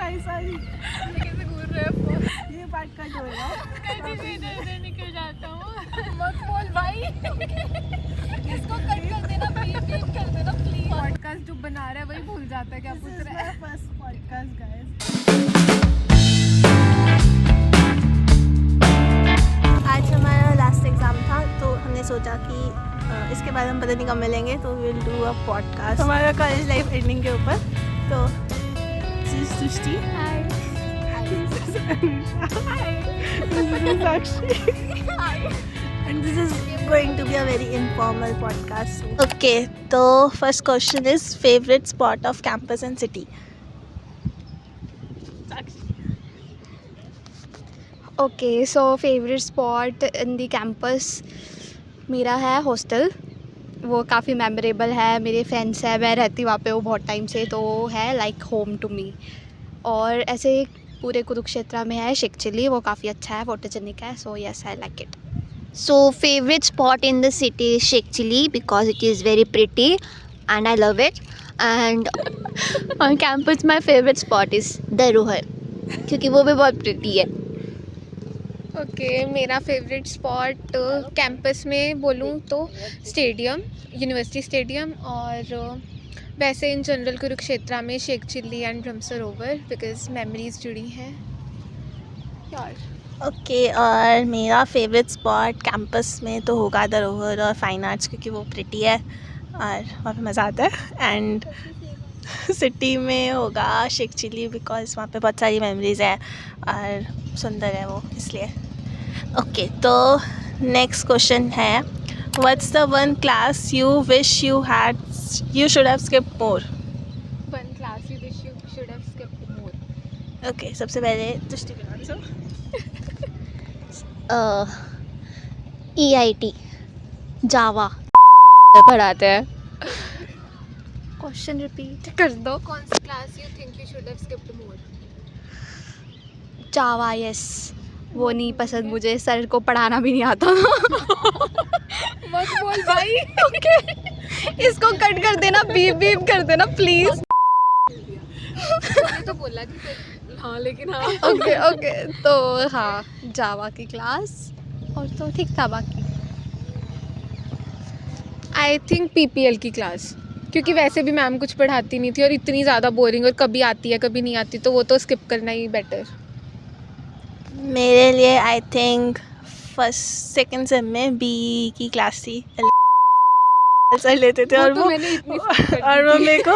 Sorry कैसे घूर रहे हो? ये पार्ट कट होएगा। कहीं से इधर निकल जाता हूँ। मत बोल भाई। इसको कट कर देना, बीप कर देना प्लीज। पॉडकास्ट जो बना रहा है वही भूल जाता है क्या पूछ रहा है। First podcast guys. आज हमारा लास्ट एग्जाम था तो हमने सोचा कि इसके बाद हम पता नहीं कब मिलेंगे, तो विल डू अ पॉडकास्ट हमारा कॉलेज लाइफ एंडिंग के ऊपर। तो this is Srishti, hi, this is Anusha, hi, this is Sakshi, hi, and this is going to be a very informal podcast. Okay, तो first question is favourite spot of campus and city. Okay, so favourite spot in the campus मेरा है hostel. वो काफ़ी memorable है, मेरे friends हैं, मैं रहती वहाँ पे वो बहुत टाइम से, तो वो है लाइक होम टू मी। और ऐसे पूरे कुरुक्षेत्र में है शेख चिली, वो काफ़ी अच्छा है, फोटोजेनिक है, so yes I like it. So favorite spot in the city is Sheikh Chili because it is very pretty and I love it. And on campus my favorite spot is Daruhar क्योंकि वो भी बहुत pretty है. Okay, मेरा favourite spot campus में बोलूँ तो stadium, university stadium, और वैसे इन जनरल कुरुक्षेत्र में Sheikh chilli and Brahma Sarovar because memories जुड़ी हैं यार। ओके, और मेरा फेवरेट स्पॉट कैंपस में तो होगा धरोहर और फाइन आर्ट्स, क्योंकि वो प्रिटी है और वहाँ पे मज़ा आता है। एंड सिटी में होगा शेख चिली बिकॉज वहाँ पे बहुत सारी मेमोरीज है और सुंदर है वो, इसलिए। ओके, तो नेक्स्ट क्वेश्चन है, what's the one class you wish you should have skipped more. One class you wish you should have skipped more. Okay, सबसे पहले दृष्टि का आंसर। EIT जावा पढ़ाते हैं. क्वेश्चन रिपीट कर दो, कौन सी class you think you should have skipped more? Java, yes, वो नहीं पसंद मुझे, सर को पढ़ाना भी नहीं आता। मत बोल भाई। ओके, इसको कट कर देना, बीप कर देना प्लीज। मैंने तो बोला कि फिर हाँ, लेकिन हाँ। ओके, तो हाँ, जावा की क्लास, और तो ठीक था बाकी। आई थिंक PPL की क्लास, क्योंकि वैसे भी मैम कुछ पढ़ाती नहीं थी और इतनी ज़्यादा बोरिंग, और कभी आती है कभी नहीं आती, तो वो तो स्किप करना ही बेटर। मेरे लिए I think first second same में बी की क्लास थी, सर लेते थे, और तो वो मैंने इतनी skip कर दी और वो थी। मेरे को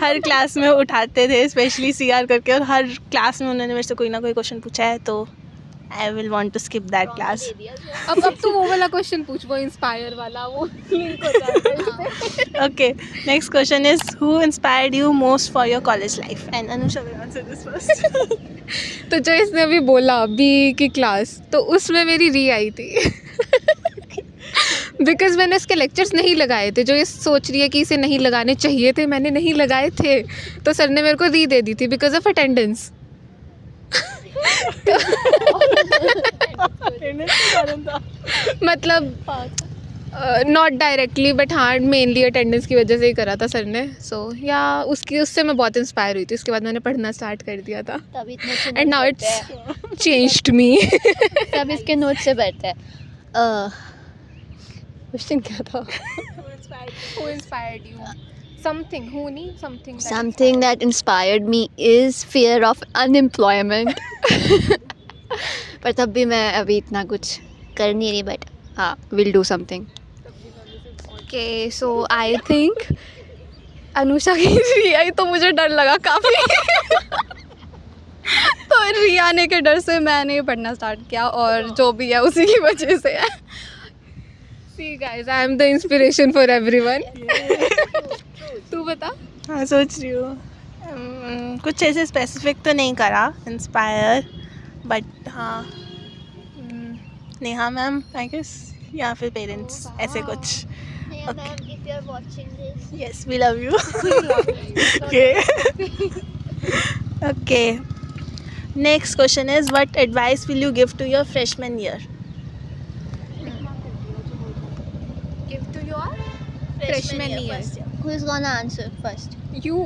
हर क्लास में उठाते थे, स्पेशली CR करके, और हर क्लास में उन्होंने मेरे से कोई ना कोई क्वेश्चन पूछा है, तो I will want to skip that class. अब तू वो वाला क्वेश्चन पूछ, वो इंस्पायर वाला, वो लिंक हो जाता है इससे। Okay, next question is, who inspired you most for your college life? And Anusha will answer this first. तो जो इसने अभी बोला B की क्लास, तो उसमें मेरी री आई थी। बिकॉज मैंने इसके लेक्चर्स नहीं लगाए थे, जो ये सोच रही है कि इसे नहीं लगाने चाहिए थे, मैंने नहीं लगाए थे, तो सर ने मेरे को री दे दी थी बिकॉज ऑफ अटेंडेंस। मतलब नॉट डायरेक्टली, बट हाँ मेनली अटेंडेंस की वजह से ही करा था सर ने। सो या उससे मैं बहुत इंस्पायर हुई थी, उसके बाद मैंने पढ़ना स्टार्ट कर दिया था, तभी इतने and now it's changed me. सब इसके नोट से बढ़ते हैं. क्वेश्चन क्या था? Who inspired you? Something, who नहीं, something that Something that inspired me is fear of unemployment. पर तब भी मैं अभी इतना कुछ कर नहीं रही, बट हाँ, will do something. Okay, so I think Anusha की री आई तो मुझे डर लगा काफ़ी। तो री आने के डर से मैंने पढ़ना स्टार्ट किया, और जो भी है उसी की वजह से है। See guys, I am the inspiration for everyone. तू बता। हाँ, सोच रही हूँ, कुछ ऐसे स्पेसिफिक तो नहीं करा इंस्पायर, बट हाँ, नेहा मैम आई गेस, या फिर पेरेंट्स, ऐसे कुछ। Yes, we love you. Okay, next question is, what advice will you give to your freshman year? Give to your freshman year. Who is gonna answer first? You.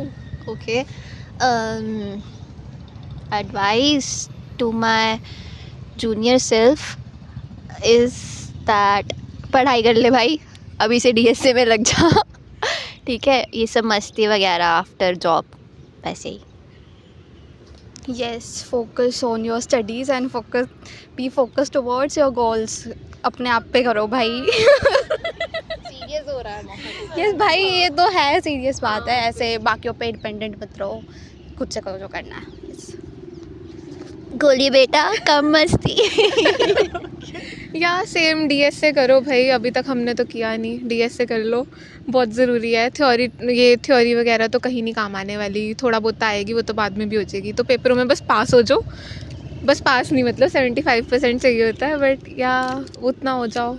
Okay. advice to my junior self is that पढ़ाई कर ले भाई, अभी से DSA में लग जा। ठीक है, ये सब मस्ती वगैरह आफ्टर जॉब वैसे ही। Yes, focus on your studies and be focused towards your goals. अपने आप पे करो भाई। सीरियस हो रहा है। यस भाई, ये तो है सीरियस बात है। ऐसे बाकियों पे डिपेंडेंट मत रहो, खुद से करो जो करना है। गोली बेटा कम मस्ती। या सेम DSA करो भाई, अभी तक हमने तो किया नहीं, DSA कर लो, बहुत ज़रूरी है। थ्योरी वगैरह तो कहीं नहीं काम आने वाली, थोड़ा बहुत आएगी वो तो बाद में भी हो जाएगी। तो पेपरों में बस पास हो जाओ, बस पास नहीं मतलब 75% चाहिए होता है, बट या उतना हो जाओ।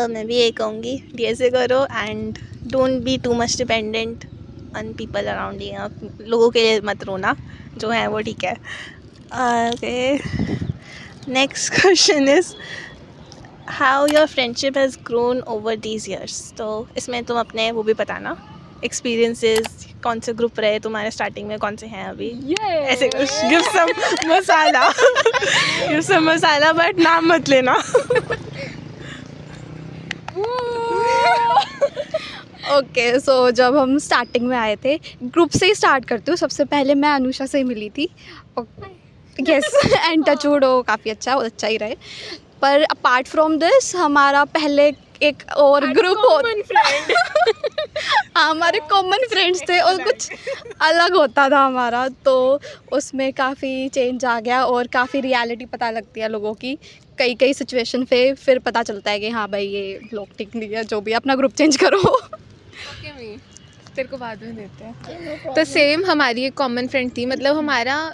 मैं भी यही कहूँगी, DSA करो and don't be too much dependent on people around you. लोगों के लिए मत रोना, जो है वो ठीक है। Okay, next question is how your friendship has grown over these years. तो इसमें तुम अपने वो भी बताना एक्सपीरियंसेस, कौन से ग्रुप रहे तुम्हारे स्टार्टिंग में, कौन से हैं अभी, ऐसे कुछ। Give some masala, give some masala, but नाम मत लेना। ओके, सो जब हम स्टार्टिंग में आए थे, ग्रुप से ही स्टार्ट करती हूँ। सबसे पहले मैं अनुषा से मिली थी। यस, एंड टचवुड हो काफ़ी अच्छा, वो अच्छा ही रहे। पर अपार्ट फ्रॉम दिस हमारा पहले एक और ग्रुप हमारे कॉमन फ्रेंड्स थे और कुछ अलग होता था हमारा, तो उसमें काफ़ी चेंज आ गया और काफ़ी रियलिटी पता लगती है लोगों की कई सिचुएशन पे। फिर पता चलता है कि हाँ भाई ये लोग ठीक नहीं है, जो भी, अपना ग्रुप चेंज करो। तेरे को बाद में देते हैं। तो सेम हमारी एक कॉमन फ्रेंड थी, मतलब हमारा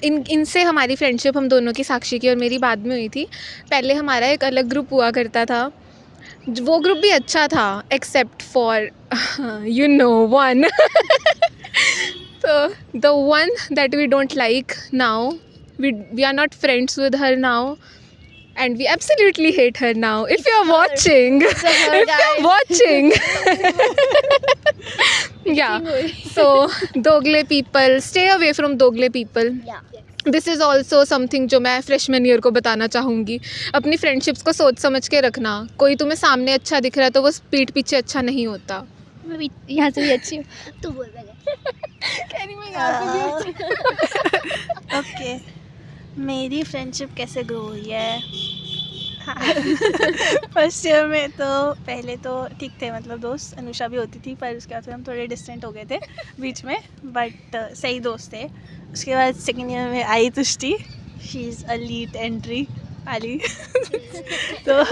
इनसे हमारी फ्रेंडशिप हम दोनों की, साक्षी की और मेरी, बाद में हुई थी। पहले हमारा एक अलग ग्रुप हुआ करता था, वो ग्रुप भी अच्छा था except for you know one. तो the one that we don't like now, we are not friends with her now and we absolutely hate her now. If you are watching, yeah, so dogle people, stay away from dogle people. This is also something जो मैं freshman year को बताना चाहूँगी। अपनी friendships को सोच समझ के रखना। कोई तुम्हें सामने अच्छा दिख रहा है तो वो पीठ पीछे अच्छा नहीं होता। मैं भी यहाँ से भी अच्छी हूँ, तू बोल ओके, मेरी फ्रेंडशिप कैसे ग्रो हुई है। फर्स्ट ईयर में तो पहले तो ठीक थे, मतलब दोस्त अनुषा भी होती थी, पर उसके बाद फिर हम थोड़े डिस्टेंट हो गए थे बीच में, बट सही दोस्त थे। उसके बाद सेकेंड ईयर में आई Tushti, she is a lead entry आली। तो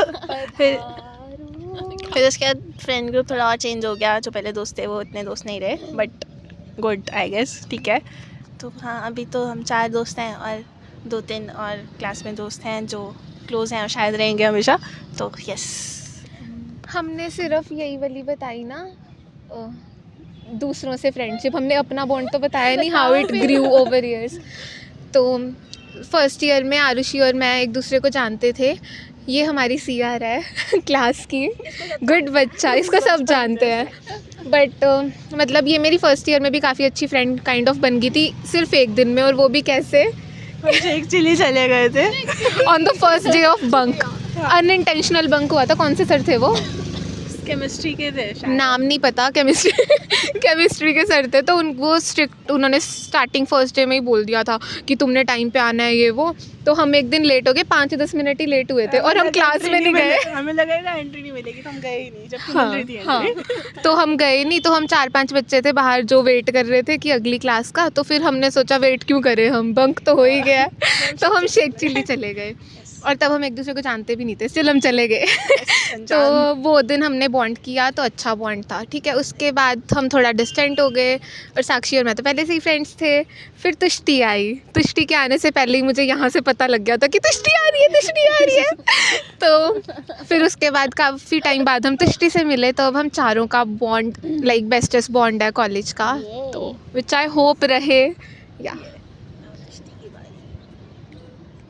फिर उसके बाद फ्रेंड ग्रुप थोड़ा और चेंज हो गया। जो पहले दोस्त थे वो इतने दोस्त नहीं रहे, बट गुड आई गेस, ठीक है। तो हाँ, अभी तो हम 4 दोस्त हैं और 2-3 और क्लास में दोस्त हैं जो क्लोज़ हैं और शायद रहेंगे हमेशा। तो यस, हमने सिर्फ यही वाली बताई ना, दूसरों से फ्रेंडशिप, हमने अपना बॉन्ड तो बताया नहीं, how it grew over years. तो फर्स्ट ईयर में आरुषि और मैं एक दूसरे को जानते थे। ये हमारी CR है क्लास की, गुड बच्चा, इसको सब जानते हैं। बट मतलब ये मेरी फर्स्ट ईयर में भी काफ़ी अच्छी फ्रेंड काइंड ऑफ बन गई थी, सिर्फ एक दिन में, और वो भी कैसे, एक चिली चले गए थे on the first day of bunk. Unintentional bunk हुआ था। कौन से सर थे वो? केमिस्ट्री के थे शायद। नाम नहीं पता, केमिस्ट्री के सर थे। तो वो स्ट्रिक्ट, उन्होंने स्टार्टिंग फर्स्ट डे में ही बोल दिया था कि तुमने टाइम पे आना है, ये वो। तो हम एक दिन लेट हो गए, 5-10 मिनट ही लेट हुए थे, और हम क्लास में नहीं गए। हमें लगेगा एंट्री नहीं मिलेगी, तो हम गए ही नहीं, जबकि मिल रही थी एंट्री। तो हम गए नहीं। तो हम 4-5 बच्चे थे बाहर जो वेट कर रहे थे कि अगली क्लास का। तो फिर हमने सोचा वेट क्यों करें, हम बंक तो हो ही गया है। तो हम शेख चिल्ली चले गए, और तब हम एक दूसरे को जानते भी नहीं थे, स्टिल हम चले गए। तो वो दिन हमने बॉन्ड किया, तो अच्छा बॉन्ड था, ठीक है। उसके बाद हम थोड़ा डिस्टेंट हो गए, और साक्षी और मैं तो पहले से ही फ्रेंड्स थे। फिर तुष्टि आई। तुष्टि के आने से पहले ही मुझे यहाँ से पता लग गया था कि तुष्टि आ रही है, तुष्टि आ रही है। तो फिर उसके बाद काफ़ी टाइम बाद हम तुष्टि से मिले, तो अब हम चारों का बॉन्ड लाइक बेस्टेस्ट बॉन्ड है कॉलेज का, तो विच आई होप रहे। या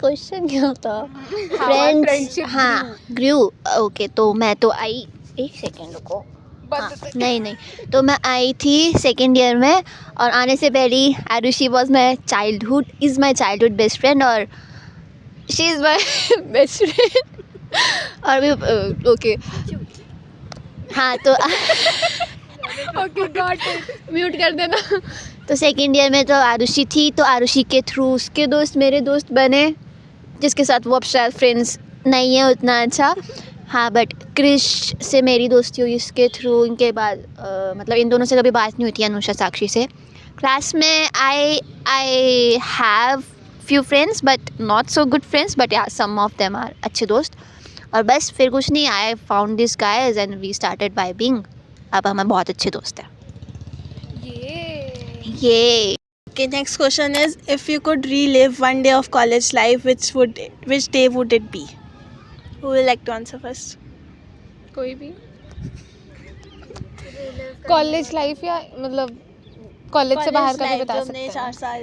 क्वेश्चन क्या था? फ्रेंड्स, हाँ, ग्रू। ओके, तो मैं तो आई, एक सेकेंड रुको, हाँ, नहीं तो मैं आई थी सेकेंड ईयर में, और आने से पहले Arushi was my childhood best friend, और she is my best friend. और भी ओके हाँ तो ओके गॉट इट, म्यूट कर देना। तो सेकेंड ईयर में तो आरुषि थी, तो आरुषि के थ्रू उसके दोस्त मेरे दोस्त बने, जिसके साथ वो अब शायद फ्रेंड्स नहीं है उतना अच्छा। हाँ बट क्रिश से मेरी दोस्ती हुई इसके थ्रू। इनके बाद मतलब इन दोनों से कभी बात नहीं हुई थी, अनुषा साक्षी से। क्लास में I have few friends but not so good friends, but या सम ऑफ देम आर अच्छे दोस्त। और बस फिर कुछ नहीं, I found this guys and we started vibing. अब हम बहुत अच्छे दोस्त हैं। ये Okay, next question is, if you could relive one day of college life, which day would it be? Who will like to answer first? कोई भी college life या मतलब कॉलेज से बाहर का भी बता सकते हैं। 4 साल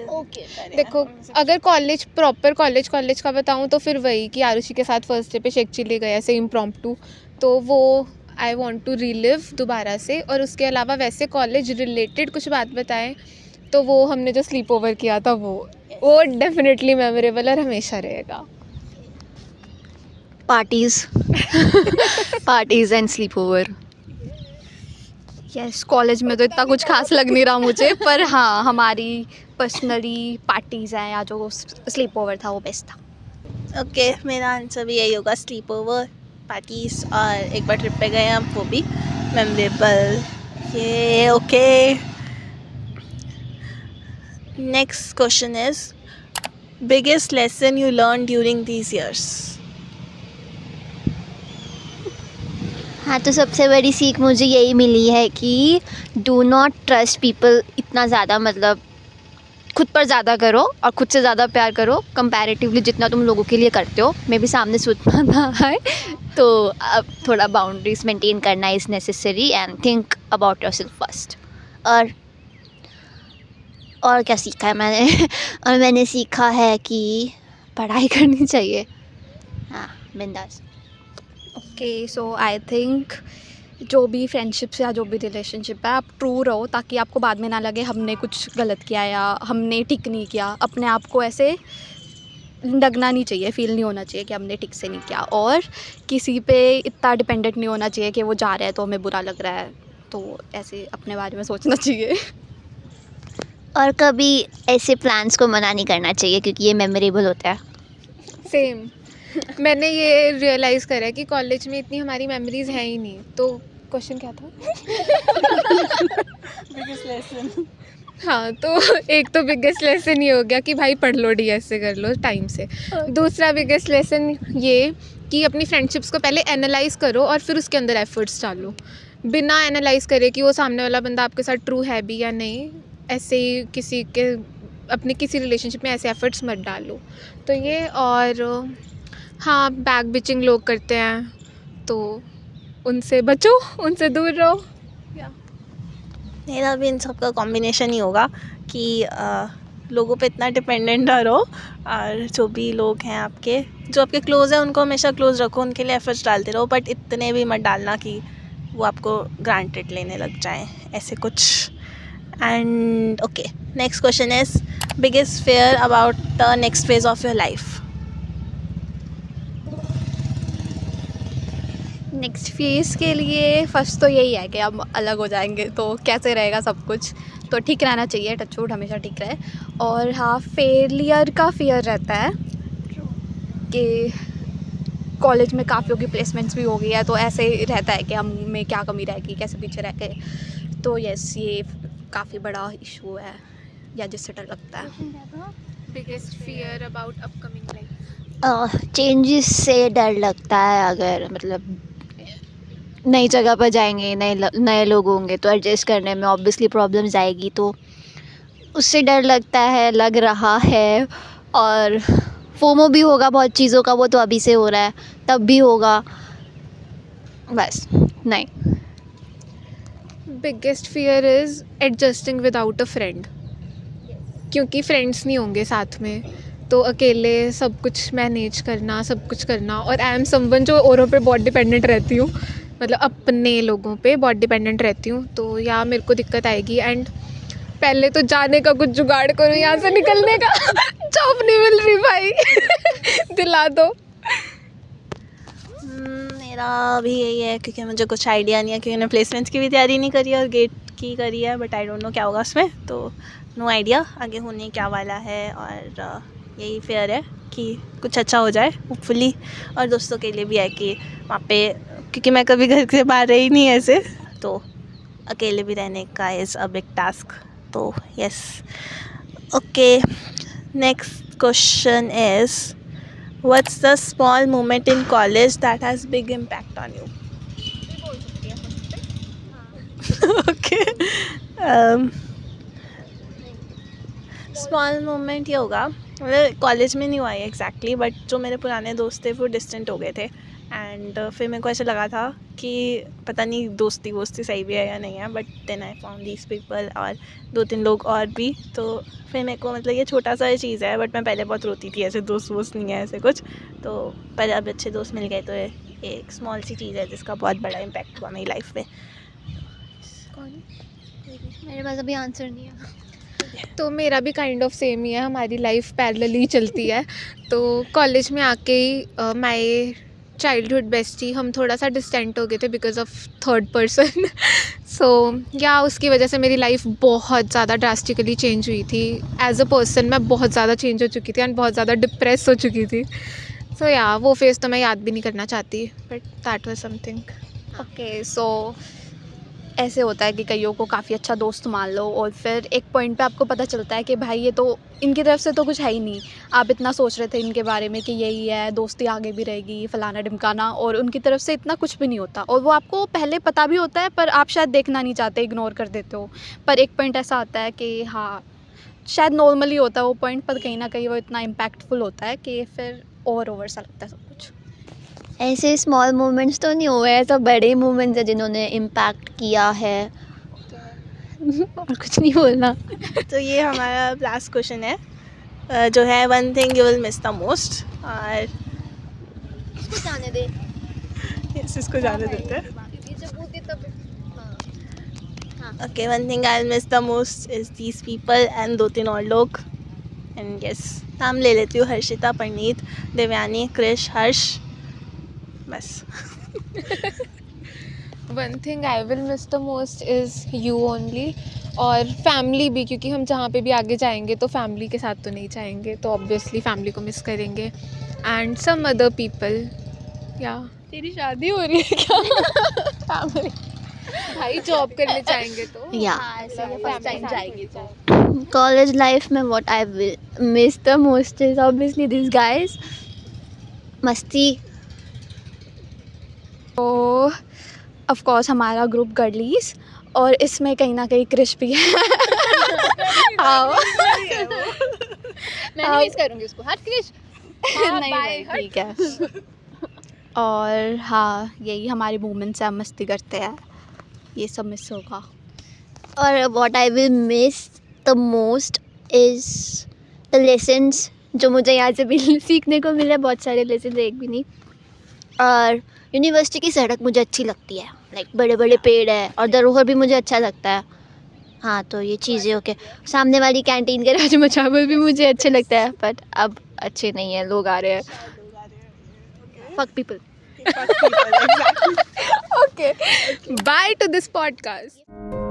देखो अगर कॉलेज प्रॉपर कॉलेज का बताऊँ तो फिर वही कि आरुषि के साथ फर्स्ट डे पे शेख चिल्ली गए ऐसे इम्प्रॉम्प्टू, तो वो आई वांट टू रिलिव दोबारा से। और उसके अलावा वैसे कॉलेज रिलेटेड कुछ बात बताएं तो वो हमने जो स्लीप ओवर किया था वो डेफिनेटली मेमोरेबल और हमेशा रहेगा। Parties and sleep over. Yes, college में तो इतना कुछ खास लग नहीं रहा मुझे, पर हाँ हमारी पर्सनली पार्टीज़ हैं या जो स्लीप ओवर था वो बेस्ट था। ओके, मेरा आंसर भी यही होगा, स्लीप ओवर, पार्टीज, और एक बार ट्रिप पे गए हम, वो भी मेमोरेबल। ये okay. Next question is, biggest lesson you learn during these years? हाँ, तो सबसे बड़ी सीख मुझे यही मिली है कि डू नॉट ट्रस्ट पीपल इतना ज़्यादा, मतलब खुद पर ज़्यादा करो और खुद से ज़्यादा प्यार करो कंपैरेटिवली जितना तुम लोगों के लिए करते हो। मे भी सामने सोचना ना है, तो अब थोड़ा बाउंड्रीज मेंटेन करना is necessary and think about yourself first. और क्या सीखा है मैंने? और मैंने सीखा है कि पढ़ाई करनी चाहिए। हाँ, बिंदास। ओके, सो आई थिंक जो भी फ्रेंडशिप्स या जो भी रिलेशनशिप है, आप ट्रू रहो ताकि आपको बाद में ना लगे हमने कुछ गलत किया या हमने ठीक नहीं किया। अपने आप को ऐसे लगना नहीं चाहिए, फील नहीं होना चाहिए कि हमने ठीक से नहीं किया, और किसी पे इतना डिपेंडेंट नहीं होना चाहिए कि वो जा रहा है तो हमें बुरा लग रहा है। तो ऐसे अपने बारे में सोचना चाहिए। और कभी ऐसे प्लान्स को मना नहीं करना चाहिए क्योंकि ये मेमोरेबल होता है। सेम मैंने ये रियलाइज़ करा है कि कॉलेज में इतनी हमारी मेमोरीज हैं ही नहीं। तो क्वेश्चन क्या था? Biggest lesson. हाँ, तो एक तो बिगेस्ट लेसन ये हो गया कि भाई पढ़ लो, डीएस से कर लो टाइम से। दूसरा बिगेस्ट लेसन ये कि अपनी फ्रेंडशिप्स को पहले एनालाइज़ करो और फिर उसके अंदर एफर्ट्स डालो, बिना एनालाइज़ करे कि वो सामने वाला बंदा आपके साथ ट्रू है भी या नहीं। ऐसे ही किसी के अपने किसी रिलेशनशिप में ऐसे एफर्ट्स मत डालो। तो ये, और हाँ, बैक बिचिंग लोग करते हैं तो उनसे बचो, उनसे दूर रहो। मेरा भी इन सब का कॉम्बिनेशन ही होगा कि लोगों पे इतना डिपेंडेंट ना रहो, और जो भी लोग हैं आपके, जो आपके क्लोज़ हैं, उनको हमेशा क्लोज़ रखो, उनके लिए एफर्ट्स डालते रहो, बट इतने भी मत डालना कि वो आपको ग्रांटेड लेने लग जाएं, ऐसे कुछ। And okay, next question is, biggest fear about the next phase of your life? Next phase के लिए फर्स्ट तो यही है कि हम अलग हो जाएंगे तो कैसे रहेगा सब कुछ, तो ठीक रहना चाहिए, टचवुड हमेशा ठीक रहे। और हाँ, फेलियर का फियर रहता है कि कॉलेज में काफ़ियों की प्लेसमेंट्स भी हो गई है, तो ऐसे रहता है कि हम में क्या कमी रहेगी, कैसे पीछे रह गए। तो यस, ये काफ़ी बड़ा इशू है या जिससे डर लगता है। Biggest fear about upcoming life? Changes से डर लगता है। अगर मतलब नई जगह पर जाएंगे, नए लोग होंगे, तो एडजस्ट करने में ऑब्वियसली प्रॉब्लम्स आएगी, तो उससे डर लगता है, लग रहा है। और फोमो भी होगा बहुत चीज़ों का, वो तो अभी से हो रहा है, तब भी होगा, बस नहीं। Biggest fear is adjusting without a friend, क्योंकि फ्रेंड्स नहीं होंगे साथ में, तो अकेले सब कुछ मैनेज करना, सब कुछ करना। और आई एम समवन जो औरों पे बहुत डिपेंडेंट रहती हूँ, मतलब अपने लोगों पे बहुत डिपेंडेंट रहती हूँ, तो या मेरे को दिक्कत आएगी। एंड पहले तो जाने का कुछ जुगाड़ करूँ यहाँ से निकलने का जॉब नहीं मिल रही भाई दिला दो। मेरा भी यही है, क्योंकि मुझे कुछ आइडिया नहीं है, क्योंकि मैंने प्लेसमेंट्स की भी तैयारी नहीं करी है और गेट की करी है, बट आई डोंट नो क्या होगा उसमें, तो नो आइडिया आगे होने क्या वाला है। और यही फेयर है कि कुछ अच्छा हो जाए होपफुली, और दोस्तों के लिए भी है कि वहाँ पे, क्योंकि मैं कभी घर से बाहर रही नहीं ऐसे, तो अकेले भी रहने का इज़ अ बिग टास्क। तो yes, okay, next question is what's the small moment in college that has big impact on you? Okay, small moment ये होगा, मतलब कॉलेज में नहीं हुआ है एग्जैक्टली, बट जो मेरे पुराने दोस्त थे वो डिस्टेंट हो गए थे, एंड फिर मेरे को ऐसा लगा था कि पता नहीं दोस्ती वोस्ती सही भी है या नहीं है, but then I found these people और 2-3 लोग और भी, तो फिर मेरे को मतलब ये छोटा सा चीज़ है, बट मैं पहले बहुत रोती थी, ऐसे दोस्त वोस्त नहीं है ऐसे कुछ, तो पर अब अच्छे दोस्त मिल गए, तो ये एक स्मॉल सी चीज़ है जिसका बहुत बड़ा इम्पैक्ट हुआ मेरी लाइफ पे। मेरे पास अभी आंसर नहीं है। तो मेरा भी काइंड ऑफ सेम ही है, हमारी लाइफ पैरेलली चलती है। तो कॉलेज में आके ही माय चाइल्डहुड बेस्टी, हम थोड़ा सा डिस्टेंट हो गए थे बिकॉज ऑफ थर्ड पर्सन। सो या उसकी वजह से मेरी लाइफ बहुत ज़्यादा ड्रास्टिकली चेंज हुई थी। एज अ पर्सन मैं बहुत ज़्यादा चेंज हो चुकी थी एंड बहुत ज़्यादा डिप्रेस हो चुकी थी। सो या वो फेज़ तो मैं याद भी नहीं करना चाहती, but that was something. Okay, so ऐसे होता है कि कईयों को काफ़ी अच्छा दोस्त मान लो और फिर एक पॉइंट पे आपको पता चलता है कि भाई ये तो इनकी तरफ से तो कुछ है ही नहीं, आप इतना सोच रहे थे इनके बारे में कि यही है, दोस्ती आगे भी रहेगी, फलाना ढिमकाना, और उनकी तरफ से इतना कुछ भी नहीं होता, और वो आपको पहले पता भी होता है पर आप शायद देखना नहीं चाहते, इग्नोर कर देते हो। पर एक पॉइंट ऐसा आता है कि हाँ, शायद नॉर्मली होता है वो पॉइंट, पर कहीं ना कहीं वो इतना इम्पैक्टफुल होता है कि फिर ओवर सा लगता है सब कुछ। ऐसे स्मॉल मोमेंट्स तो नहीं हुए, ऐसा बड़े मोमेंट्स हैं जिन्होंने इम्पैक्ट किया है। और कुछ नहीं बोलना। तो ये हमारा लास्ट क्वेश्चन है, जो है one thing you will miss the most. और इसको जाने दे। इसको जाने देते हैं। Okay, one thing I will miss the most is these people and 2-3 और लोग। एंड यस, नाम ले लेती हूँ, हर्षिता, परनीत, देवयानी, क्रिश, हर्ष, बस। One thing I will miss the most is you only, और फैमिली भी, क्योंकि हम जहाँ पे भी आगे जाएंगे तो फैमिली के साथ तो नहीं जाएंगे, तो ऑब्वियसली फैमिली को मिस करेंगे। And some other people. या तेरी शादी हो रही है क्या? फैमिली भाई जॉब करने जाएंगे तो या फर्स्ट टाइम जाएगी तो कॉलेज लाइफ में what I will miss the most is obviously this guys, मस्ती। तो ऑफ कोर्स हमारा ग्रुप गर्लीज, और इसमें कहीं ना कहीं क्रिश भी है। आओ, मैं मिस करूँगी उसको। हट क्रिश। नहीं भाई, ठीक है। और हाँ, यही हमारी मोमेंट्स है, हम मस्ती करते हैं, ये सब मिस होगा। और what I will miss the most is the lessons जो मुझे यहाँ से भी सीखने को मिले, बहुत सारे लेसन, एक भी नहीं। और यूनिवर्सिटी की सड़क मुझे अच्छी लगती है, लाइक बड़े बड़े पेड़ है, और धरोहर भी मुझे अच्छा लगता है। हाँ, तो ये चीज़ें ओके। सामने वाली कैंटीन के राजमा चावल भी मुझे अच्छे लगता है, बट अब अच्छे नहीं हैं, लोग आ रहे हैं। Fuck people. Okay. Bye to this podcast.